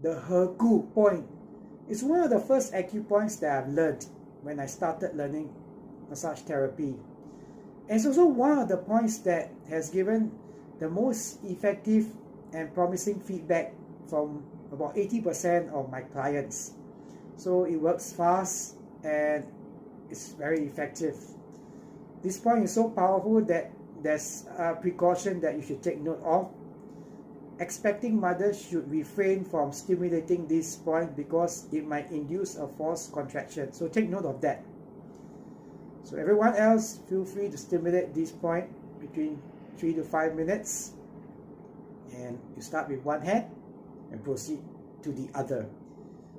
the Herku point. It's one of the first acupoints that I've learned when I started learning massage therapy. And it's also one of the points that has given the most effective and promising feedback from about 80% of my clients. So it works fast and it's very effective. This point is so powerful that there's a precaution that you should take note of. Expecting mothers should refrain from stimulating this point because it might induce a forced contraction. So take note of that. So everyone else, feel free to stimulate this point between 3 to 5 minutes. And you start with one hand and proceed to the other.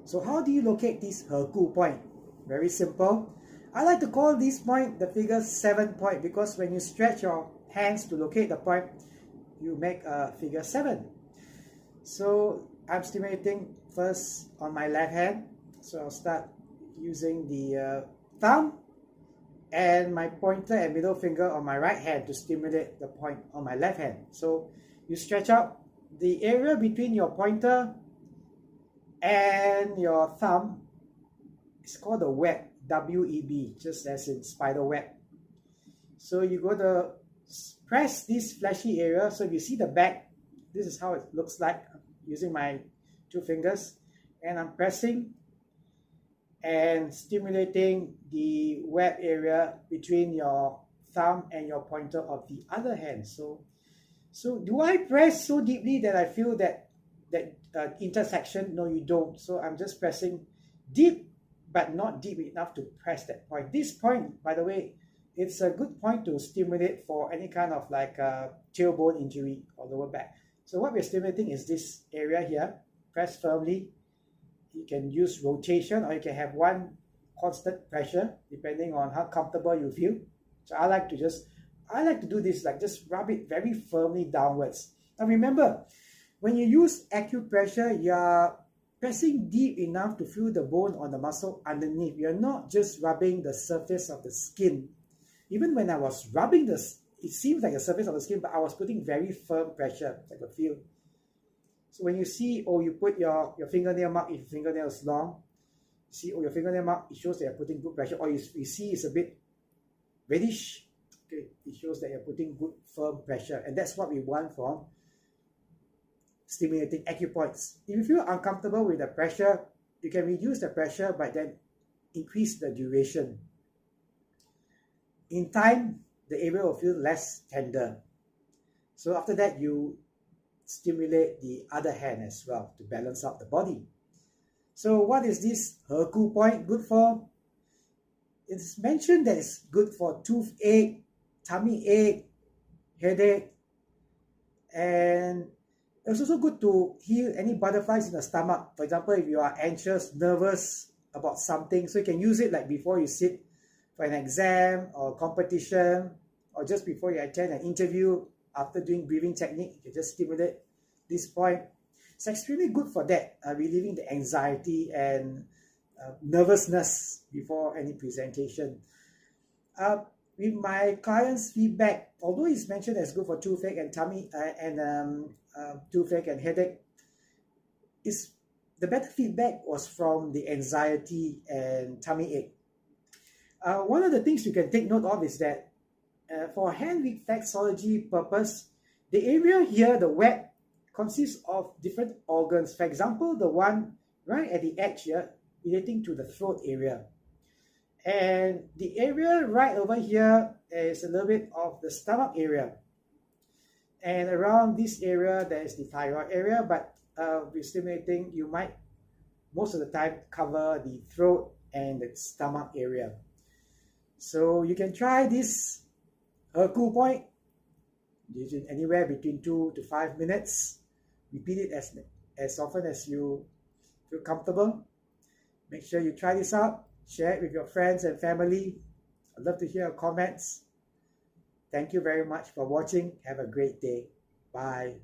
So how do you locate this Herku point? Very simple. I like to call this point the figure 7 point because when you stretch your hands to locate the point, you make a figure 7. So I'm stimulating first on my left hand. So I'll start using the thumb and my pointer and middle finger on my right hand to stimulate the point on my left hand. So you stretch out the area between your pointer and your thumb. It's called the web, W-E-B, just as in spider web. So you're going to press this fleshy area. So if you see the back, this is how it looks like using my 2 fingers. And I'm pressing and stimulating the web area between your thumb and your pointer of the other hand. So do I press so deeply that I feel that intersection? No, you don't. So I'm just pressing deep, but not deep enough to press that point. This point, by the way, it's a good point to stimulate for any kind of like tailbone injury or lower back. So what we're stimulating is this area here. Press firmly. You can use rotation or you can have one constant pressure depending on how comfortable you feel. So I like to do this, like just rub it very firmly downwards. Now remember, when you use acupressure, you're pressing deep enough to feel the bone on the muscle underneath. You're not just rubbing the surface of the skin. Even when I was rubbing this, it seems like the surface of the skin, but I was putting very firm pressure, like a feel. So when you see, oh, you put your fingernail mark, if your fingernail is long, see, oh, your fingernail mark, it shows that you're putting good pressure. Or you see it's a bit reddish, okay, it shows that you're putting good firm pressure. And that's what we want from stimulating acupoints. If you feel uncomfortable with the pressure, you can reduce the pressure but then increase the duration. In time, the area will feel less tender. So after that, you stimulate the other hand as well to balance out the body. So what is this Herku point good for? It's mentioned that it's good for toothache, tummy ache, headache, and it's also good to heal any butterflies in the stomach. For example, if you are anxious, nervous about something, so you can use it like before you sit for an exam or competition, or just before you attend an interview. After doing breathing technique, you can just stimulate this point. It's extremely good for that, relieving the anxiety and nervousness before any presentation. With my clients' feedback, although it's mentioned as good for toothache and tummy toothache and headache, the better feedback was from the anxiety and tummy ache. One of the things you can take note of is that for hand reflexology purpose, the area here, the web, consists of different organs. For example, the one right at the edge here, relating to the throat area. And the area right over here is a little bit of the stomach area. And around this area, there is the thyroid area, but with stimulating, you might most of the time cover the throat and the stomach area. So you can try this Herku point, using anywhere between 2 to 5 minutes. Repeat it as often as you feel comfortable. Make sure you try this out. Share it with your friends and family. I'd love to hear your comments. Thank you very much for watching. Have a great day. Bye.